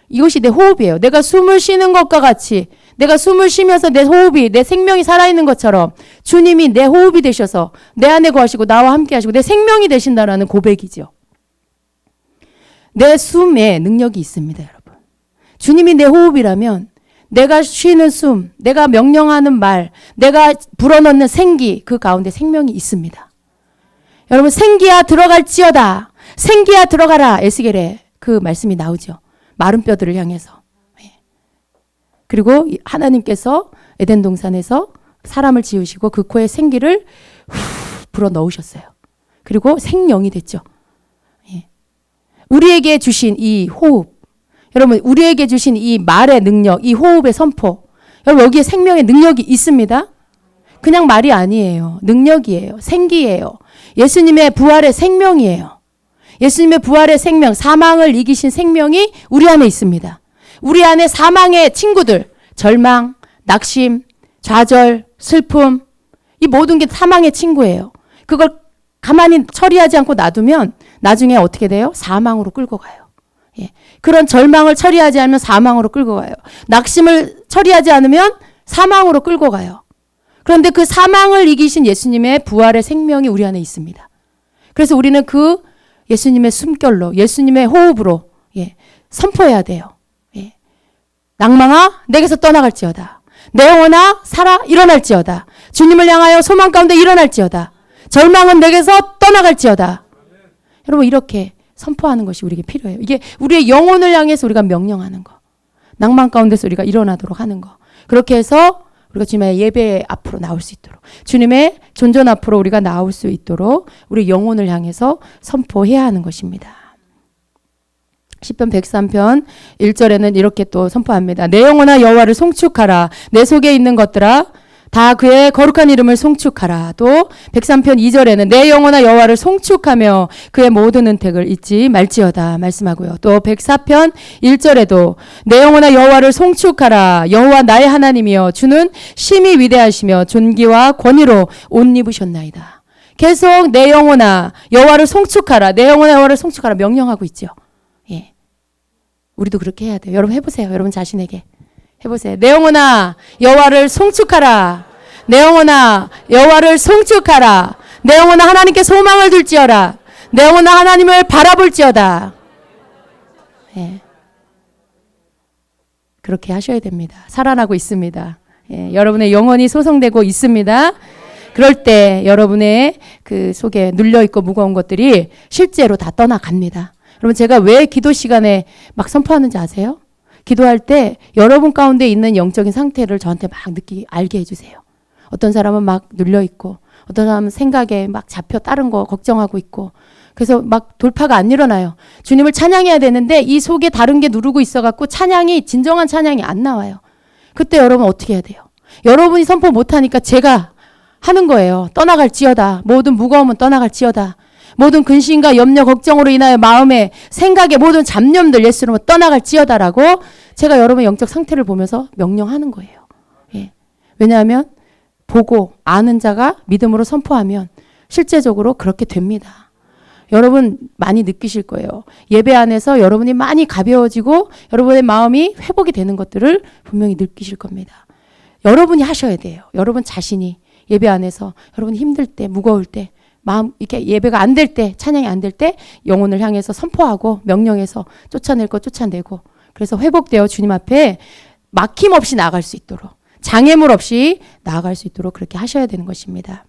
이것이 내 호흡이에요. 내가 숨을 쉬는 것과 같이 내가 숨을 쉬면서 내 호흡이, 내 생명이 살아있는 것처럼 주님이 내 호흡이 되셔서 내 안에 거하시고 나와 함께 하시고 내 생명이 되신다라는 고백이죠. 내 숨에 능력이 있습니다, 여러분. 주님이 내 호흡이라면 내가 쉬는 숨, 내가 명령하는 말, 내가 불어넣는 생기, 그 가운데 생명이 있습니다. 여러분, 생기야 들어갈지어다. 생기야 들어가라. 에스겔에 그 말씀이 나오죠. 마른 뼈들을 향해서. 그리고 하나님께서 에덴 동산에서 사람을 지으시고 그 코에 생기를 불어 넣으셨어요. 그리고 생명이 됐죠. 우리에게 주신 이 호흡, 여러분 우리에게 주신 이 말의 능력, 이 호흡의 선포, 여러분 여기에 생명의 능력이 있습니다. 그냥 말이 아니에요. 능력이에요. 생기예요. 예수님의 부활의 생명이에요. 예수님의 부활의 생명, 사망을 이기신 생명이 우리 안에 있습니다. 우리 안에 사망의 친구들, 절망, 낙심, 좌절, 슬픔, 이 모든 게 사망의 친구예요. 그걸 가만히 처리하지 않고 놔두면 나중에 어떻게 돼요? 사망으로 끌고 가요. 예. 그런 절망을 처리하지 않으면 사망으로 끌고 가요. 낙심을 처리하지 않으면 사망으로 끌고 가요. 그런데 그 사망을 이기신 예수님의 부활의 생명이 우리 안에 있습니다. 그래서 우리는 그 예수님의 숨결로, 예수님의 호흡으로 선포해야 돼요. 낭망아 내게서 떠나갈지어다. 내 영혼아 살아 일어날지어다. 주님을 향하여 소망 가운데 일어날지어다. 절망은 내게서 떠나갈지어다. 여러분 이렇게 선포하는 것이 우리에게 필요해요. 이게 우리의 영혼을 향해서 우리가 명령하는 거. 낭만 가운데서 우리가 일어나도록 하는 거. 그렇게 해서 우리가 주님의 예배 앞으로 나올 수 있도록, 주님의 존전 앞으로 우리가 나올 수 있도록 우리 영혼을 향해서 선포해야 하는 것입니다. 시편 103편 1절에는 이렇게 또 선포합니다. 내 영혼아 여호와를 송축하라. 내 속에 있는 것들아 다 그의 거룩한 이름을 송축하라. 또 103편 2절에는 내 영혼아 여호와를 송축하며 그의 모든 은택을 잊지 말지어다 말씀하고요. 또 104편 1절에도 내 영혼아 여호와를 송축하라. 여호와 나의 하나님이여 주는 심히 위대하시며 존귀와 권위로 옷 입으셨나이다. 계속 내 영혼아 여호와를 송축하라. 내 영혼아 여호와를 송축하라 명령하고 있죠. 예, 우리도 그렇게 해야 돼요. 여러분 해보세요. 여러분 자신에게 해보세요. 내 영혼아 여호와를 송축하라. 내 영혼아 여호와를 송축하라. 내 영혼아 하나님께 소망을 둘지어다. 내 영혼아 하나님을 바라볼지어다. 예. 그렇게 하셔야 됩니다. 살아나고 있습니다. 예. 여러분의 영혼이 소성되고 있습니다. 그럴 때 여러분의 그 속에 눌려있고 무거운 것들이 실제로 다 떠나갑니다. 여러분 제가 왜 기도 시간에 막 선포하는지 아세요? 기도할 때 여러분 가운데 있는 영적인 상태를 저한테 막 알게 해주세요. 어떤 사람은 막 눌려있고 어떤 사람은 생각에 막 잡혀 다른 거 걱정하고 있고 그래서 막 돌파가 안 일어나요. 주님을 찬양해야 되는데 이 속에 다른 게 누르고 있어갖고 찬양이 진정한 찬양이 안 나와요. 그때 여러분 어떻게 해야 돼요? 여러분이 선포 못하니까 제가 하는 거예요. 떠나갈지어다. 모든 무거움은 떠나갈지어다. 모든 근심과 염려 걱정으로 인하여 마음에 생각에 모든 잡념들 예수로 떠나갈지어다라고 제가 여러분의 영적 상태를 보면서 명령하는 거예요. 예. 왜냐하면 보고 아는 자가 믿음으로 선포하면 실제적으로 그렇게 됩니다. 여러분 많이 느끼실 거예요. 예배 안에서 여러분이 많이 가벼워지고 여러분의 마음이 회복이 되는 것들을 분명히 느끼실 겁니다. 여러분이 하셔야 돼요. 여러분 자신이 예배 안에서 여러분이 힘들 때 무거울 때 마음 이렇게 예배가 안 될 때 찬양이 안 될 때 영혼을 향해서 선포하고 명령해서 쫓아낼 거 쫓아내고 그래서 회복되어 주님 앞에 막힘없이 나아갈 수 있도록 장애물 없이 나아갈 수 있도록 그렇게 하셔야 되는 것입니다.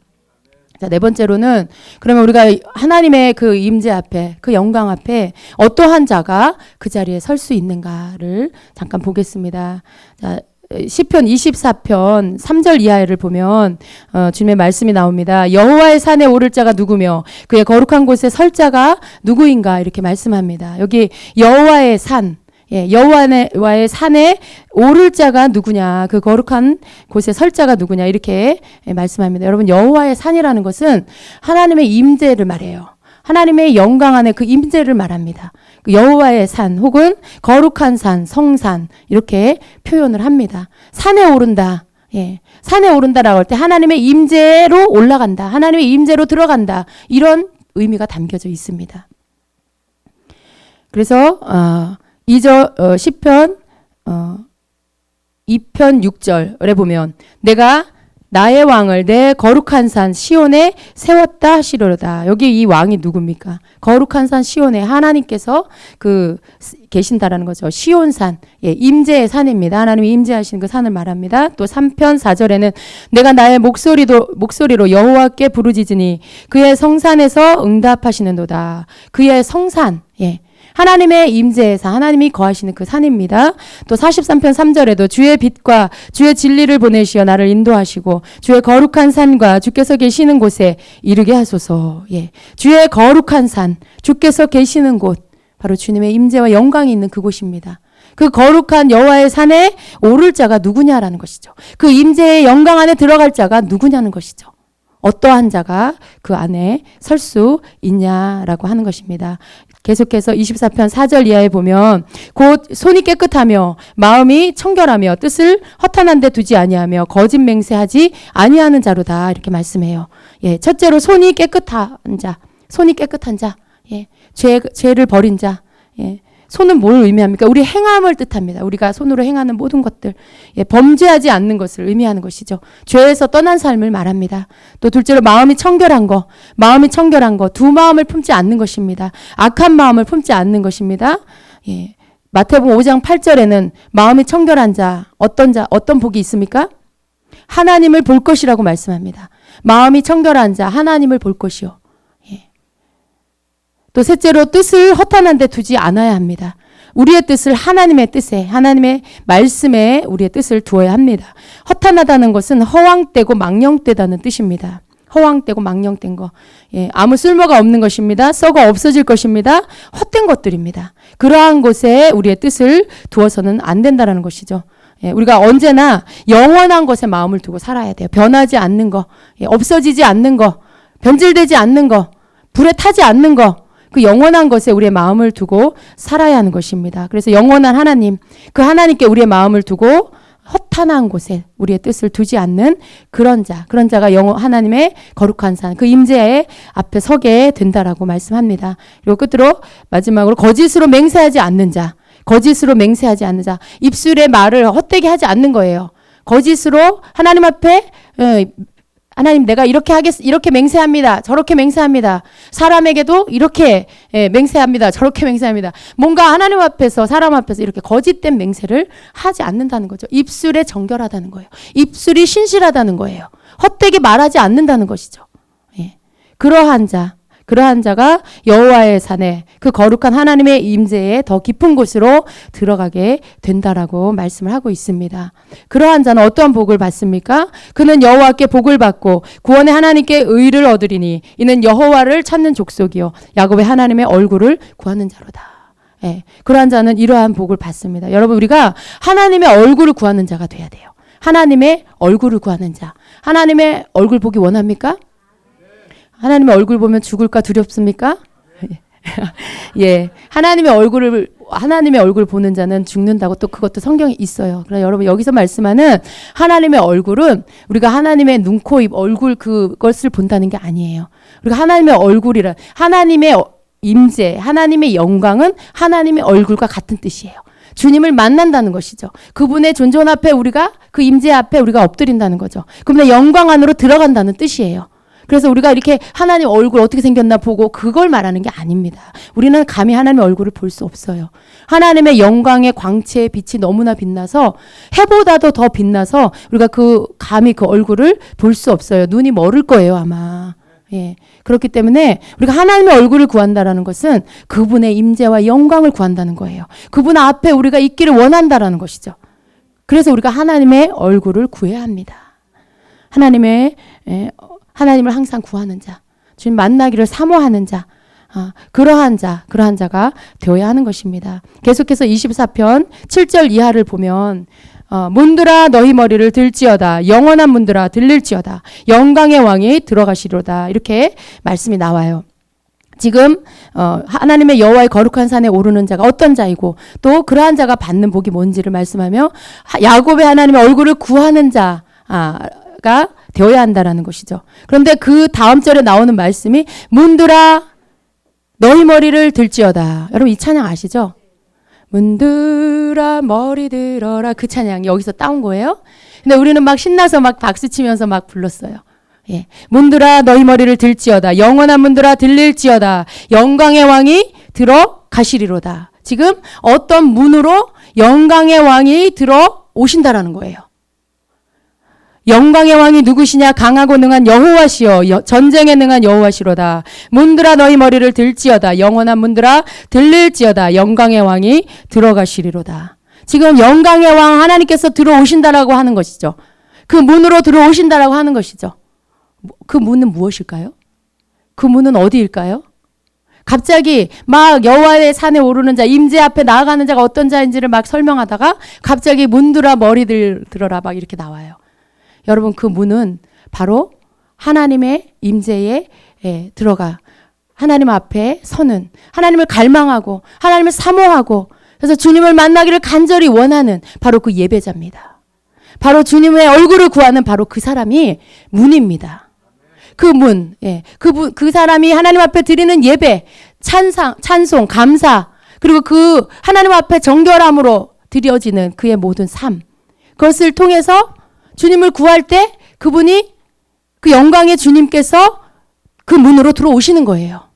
자, 네 번째로는 그러면 우리가 하나님의 그 임재 앞에 그 영광 앞에 어떠한 자가 그 자리에 설 수 있는가를 잠깐 보겠습니다. 자, 시편 24편 3절 이하를 보면 주님의 말씀이 나옵니다. 여호와의 산에 오를 자가 누구며 그의 거룩한 곳에 설 자가 누구인가 이렇게 말씀합니다. 여기 여호와의 산 여호와의 산에 오를 자가 누구냐 그 거룩한 곳에 설 자가 누구냐 이렇게 말씀합니다. 여러분 여호와의 산이라는 것은 하나님의 임재를 말해요. 하나님의 영광 안에 그 임재를 말합니다. 그 여호와의 산 혹은 거룩한 산, 성산 이렇게 표현을 합니다. 산에 오른다. 산에 오른다라고 할 때 하나님의 임재로 올라간다. 하나님의 임재로 들어간다. 이런 의미가 담겨져 있습니다. 그래서 10편 2편 6절에 보면 내가 나의 왕을 내 거룩한 산 시온에 세웠다 하시려다. 여기 이 왕이 누굽니까? 거룩한 산 시온에 하나님께서 계신다라는 거죠. 시온산, 임재의 산입니다. 하나님이 임재하시는 그 산을 말합니다. 또 3편 4절에는 내가 나의 목소리로 여호와께 부르짖으니 그의 성산에서 응답하시는도다. 그의 성산, 하나님의 임재의 산, 하나님이 거하시는 그 산입니다. 또 43편 3절에도 주의 빛과 주의 진리를 보내시어 나를 인도하시고 주의 거룩한 산과 주께서 계시는 곳에 이르게 하소서. 주의 거룩한 산, 주께서 계시는 곳, 바로 주님의 임재와 영광이 있는 그곳입니다. 그 거룩한 여호와의 산에 오를 자가 누구냐라는 것이죠. 그 임재의 영광 안에 들어갈 자가 누구냐는 것이죠. 어떠한 자가 그 안에 설 수 있냐라고 하는 것입니다. 계속해서 24편 4절 이하에 보면 곧 손이 깨끗하며 마음이 청결하며 뜻을 허탄한 데 두지 아니하며 거짓 맹세하지 아니하는 자로다 이렇게 말씀해요. 첫째로 손이 깨끗한 자, 죄를 버린 자. 손은 뭘 의미합니까? 우리 행함을 뜻합니다. 우리가 손으로 행하는 모든 것들, 범죄하지 않는 것을 의미하는 것이죠. 죄에서 떠난 삶을 말합니다. 또 둘째로 마음이 청결한 거, 두 마음을 품지 않는 것입니다. 악한 마음을 품지 않는 것입니다. 마태복음 5장 8절에는 마음이 청결한 자, 어떤 복이 있습니까? 하나님을 볼 것이라고 말씀합니다. 마음이 청결한 자, 하나님을 볼 것이요. 또 셋째로 뜻을 허탄한 데 두지 않아야 합니다. 우리의 뜻을 하나님의 뜻에, 하나님의 말씀에 우리의 뜻을 두어야 합니다. 허탄하다는 것은 허황되고 망령되다는 뜻입니다. 허황되고 망령된 거. 아무 쓸모가 없는 것입니다. 썩어 없어질 것입니다. 헛된 것들입니다. 그러한 곳에 우리의 뜻을 두어서는 안 된다는 것이죠. 우리가 언제나 영원한 것에 마음을 두고 살아야 돼요. 변하지 않는 거, 없어지지 않는 거, 변질되지 않는 거, 불에 타지 않는 거, 그 영원한 것에 우리의 마음을 두고 살아야 하는 것입니다. 그래서 영원한 하나님, 그 하나님께 우리의 마음을 두고 허탄한 곳에 우리의 뜻을 두지 않는 그런 자가 하나님의 거룩한 산, 그 임재 앞에 서게 된다라고 말씀합니다. 그리고 끝으로 마지막으로 거짓으로 맹세하지 않는 자, 입술의 말을 헛되게 하지 않는 거예요. 거짓으로 하나님 앞에 하나님 내가 이렇게 맹세합니다. 저렇게 맹세합니다. 사람에게도 이렇게 맹세합니다. 저렇게 맹세합니다. 뭔가 하나님 앞에서 사람 앞에서 이렇게 거짓된 맹세를 하지 않는다는 거죠. 입술에 정결하다는 거예요. 입술이 신실하다는 거예요. 헛되게 말하지 않는다는 것이죠. 예. 그러한 자가 여호와의 산에 그 거룩한 하나님의 임재에 더 깊은 곳으로 들어가게 된다라고 말씀을 하고 있습니다. 그러한 자는 어떠한 복을 받습니까? 그는 여호와께 복을 받고 구원의 하나님께 의를 얻으리니 이는 여호와를 찾는 족속이요 야곱의 하나님의 얼굴을 구하는 자로다. 예, 그러한 자는 이러한 복을 받습니다. 여러분, 우리가 하나님의 얼굴을 구하는 자가 돼야 돼요. 하나님의 얼굴을 구하는 자. 하나님의 얼굴 보기 원합니까? 하나님의 얼굴 보면 죽을까 두렵습니까? 예. 하나님의 얼굴 보는 자는 죽는다고 또 그것도 성경에 있어요. 그러나 여러분, 여기서 말씀하는 하나님의 얼굴은 우리가 하나님의 눈, 코, 입, 얼굴 그것을 본다는 게 아니에요. 우리가 하나님의 얼굴이란 하나님의 임재, 하나님의 영광은 하나님의 얼굴과 같은 뜻이에요. 주님을 만난다는 것이죠. 그분의 존존 앞에 우리가 그 임재 앞에 우리가 엎드린다는 거죠. 그분의 영광 안으로 들어간다는 뜻이에요. 그래서 우리가 이렇게 하나님 얼굴 어떻게 생겼나 보고 그걸 말하는 게 아닙니다. 우리는 감히 하나님의 얼굴을 볼 수 없어요. 하나님의 영광의 광채의 빛이 너무나 빛나서 해보다도 더 빛나서 우리가 감히 그 얼굴을 볼 수 없어요. 눈이 멀을 거예요, 아마. 예. 그렇기 때문에 우리가 하나님의 얼굴을 구한다라는 것은 그분의 임재와 영광을 구한다는 거예요. 그분 앞에 우리가 있기를 원한다라는 것이죠. 그래서 우리가 하나님의 얼굴을 구해야 합니다. 하나님을 항상 구하는 자, 주님 만나기를 사모하는 자, 그러한 자가 되어야 하는 것입니다. 계속해서 24편 7절 이하를 보면 문들아 너희 머리를 들지어다 영원한 문들아 들릴지어다 영광의 왕이 들어가시리로다 이렇게 말씀이 나와요. 지금 하나님의 여호와의 거룩한 산에 오르는 자가 어떤 자이고 또 그러한 자가 받는 복이 뭔지를 말씀하며 야곱의 하나님의 얼굴을 구하는 자가 되어야 한다라는 것이죠. 그런데 그 다음 절에 나오는 말씀이 문들아 너희 머리를 들지어다. 여러분 이 찬양 아시죠? 문들아 머리 들어라 그 찬양 여기서 따온 거예요. 근데 우리는 막 신나서 막 박수 치면서 막 불렀어요. 예. 문들아 너희 머리를 들지어다 영원한 문들아 들릴지어다 영광의 왕이 들어가시리로다. 지금 어떤 문으로 영광의 왕이 들어오신다라는 거예요. 영광의 왕이 누구시냐? 강하고 능한 여호와시여 전쟁에 능한 여호와시로다. 문들아 너희 머리를 들지어다 영원한 문들아 들릴지어다 영광의 왕이 들어가시리로다. 지금 영광의 왕 하나님께서 들어오신다라고 하는 것이죠. 그 문으로 들어오신다라고 하는 것이죠. 그 문은 무엇일까요? 그 문은 어디일까요? 갑자기 막 여호와의 산에 오르는 자, 임재 앞에 나아가는 자가 어떤 자인지를 막 설명하다가 갑자기 문들아 머리들 들어라 막 이렇게 나와요. 여러분 그 문은 바로 하나님의 임재에 들어가 하나님 앞에 서는 하나님을 갈망하고 하나님을 사모하고 그래서 주님을 만나기를 간절히 원하는 바로 그 예배자입니다. 바로 주님의 얼굴을 구하는 바로 그 사람이 문입니다. 그 문, 그 사람이 하나님 앞에 드리는 예배, 찬송, 감사 그리고 그 하나님 앞에 정결함으로 드려지는 그의 모든 삶 그것을 통해서 주님을 구할 때 그분이 그 영광의 주님께서 그 문으로 들어오시는 거예요.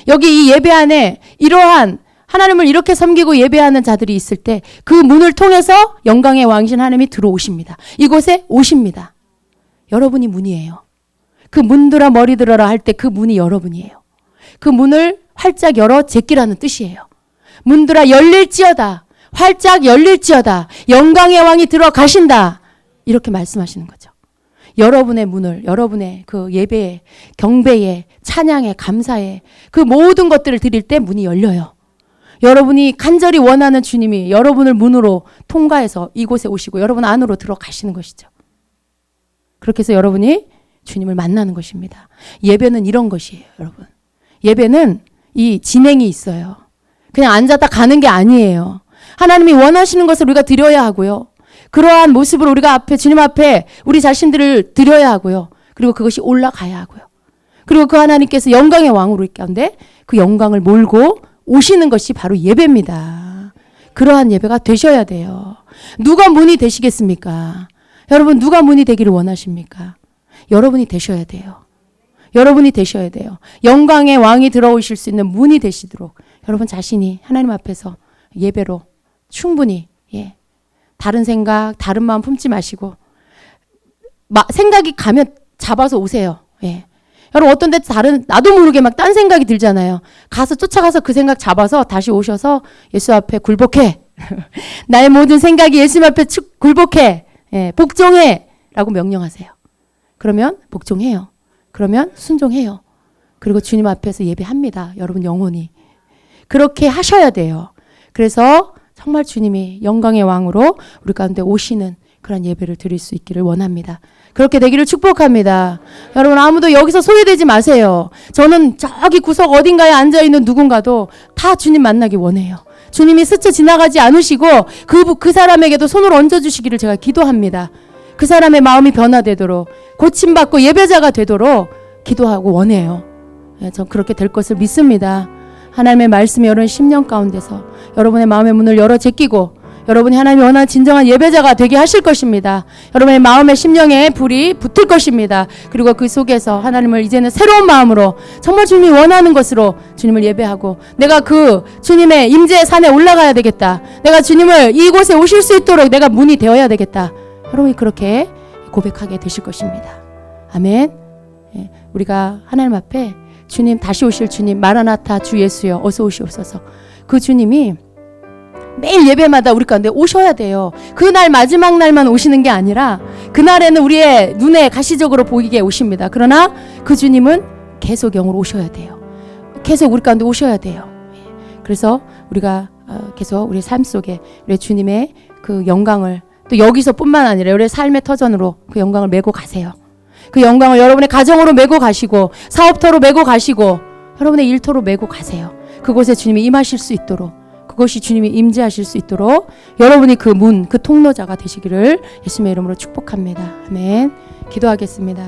여기 이 예배 안에 이러한 하나님을 이렇게 섬기고 예배하는 자들이 있을 때 그 문을 통해서 영광의 왕이신 하나님이 들어오십니다. 이곳에 오십니다. 여러분이 문이에요. 그 문들아 머리 들어라 할 때 그 문이 여러분이에요. 그 문을 활짝 열어 제끼라는 뜻이에요. 문들아 열릴지어다 활짝 열릴지어다 영광의 왕이 들어가신다 이렇게 말씀하시는 거죠. 여러분의 문을 여러분의 그 예배에 경배에 찬양에 감사에 그 모든 것들을 드릴 때 문이 열려요. 여러분이 간절히 원하는 주님이 여러분을 문으로 통과해서 이곳에 오시고 여러분 안으로 들어가시는 것이죠. 그렇게 해서 여러분이 주님을 만나는 것입니다. 예배는 이런 것이에요, 여러분. 예배는 이 진행이 있어요. 그냥 앉았다 가는 게 아니에요. 하나님이 원하시는 것을 우리가 드려야 하고요. 그러한 모습으로 우리가 주님 앞에 우리 자신들을 드려야 하고요. 그리고 그것이 올라가야 하고요. 그리고 그 하나님께서 영광의 왕으로 있는데 그 영광을 몰고 오시는 것이 바로 예배입니다. 그러한 예배가 되셔야 돼요. 누가 문이 되시겠습니까? 여러분 누가 문이 되기를 원하십니까? 여러분이 되셔야 돼요. 여러분이 되셔야 돼요. 영광의 왕이 들어오실 수 있는 문이 되시도록 여러분 자신이 하나님 앞에서 예배로 충분히 다른 생각, 다른 마음 품지 마시고 생각이 가면 잡아서 오세요. 예. 여러분 어떤 데 나도 모르게 막 딴 생각이 들잖아요. 쫓아가서 그 생각 잡아서 다시 오셔서 예수 앞에 굴복해. 나의 모든 생각이 예수님 앞에 굴복해. 예, 복종해. 라고 명령하세요. 그러면 복종해요. 그러면 순종해요. 그리고 주님 앞에서 예배합니다. 여러분 영혼이. 그렇게 하셔야 돼요. 그래서 정말 주님이 영광의 왕으로 우리 가운데 오시는 그런 예배를 드릴 수 있기를 원합니다. 그렇게 되기를 축복합니다. 여러분 아무도 여기서 소외되지 마세요. 저는 저기 구석 어딘가에 앉아있는 누군가도 다 주님 만나기 원해요. 주님이 스쳐 지나가지 않으시고 그 사람에게도 손을 얹어주시기를 제가 기도합니다. 그 사람의 마음이 변화되도록 고침받고 예배자가 되도록 기도하고 원해요. 전 그렇게 될 것을 믿습니다. 하나님의 말씀이 여러분 10년 가운데서 여러분의 마음의 문을 열어 제끼고 여러분이 하나님이 원하는 진정한 예배자가 되게 하실 것입니다. 여러분의 마음의 심령에 불이 붙을 것입니다. 그리고 그 속에서 하나님을 이제는 새로운 마음으로 정말 주님이 원하는 것으로 주님을 예배하고 내가 그 주님의 임재의 산에 올라가야 되겠다. 내가 주님을 이곳에 오실 수 있도록 내가 문이 되어야 되겠다. 여러분이 그렇게 고백하게 되실 것입니다. 아멘. 우리가 하나님 앞에 주님 다시 오실 주님 마라나타 주 예수여 어서 오시옵소서. 그 주님이 매일 예배마다 우리 가운데 오셔야 돼요. 그날 마지막 날만 오시는 게 아니라 그날에는 우리의 눈에 가시적으로 보이게 오십니다. 그러나 그 주님은 계속 영으로 오셔야 돼요. 계속 우리 가운데 오셔야 돼요. 그래서 우리가 계속 우리 삶 속에 우리 주님의 그 영광을 또 여기서뿐만 아니라 우리의 삶의 터전으로 그 영광을 메고 가세요. 그 영광을 여러분의 가정으로 메고 가시고 사업터로 메고 가시고 여러분의 일터로 메고 가세요. 그곳에 주님이 임하실 수 있도록 그것이 주님이 임재하실 수 있도록 여러분이 그 문, 그 통로자가 되시기를 예수님의 이름으로 축복합니다. 아멘. 기도하겠습니다.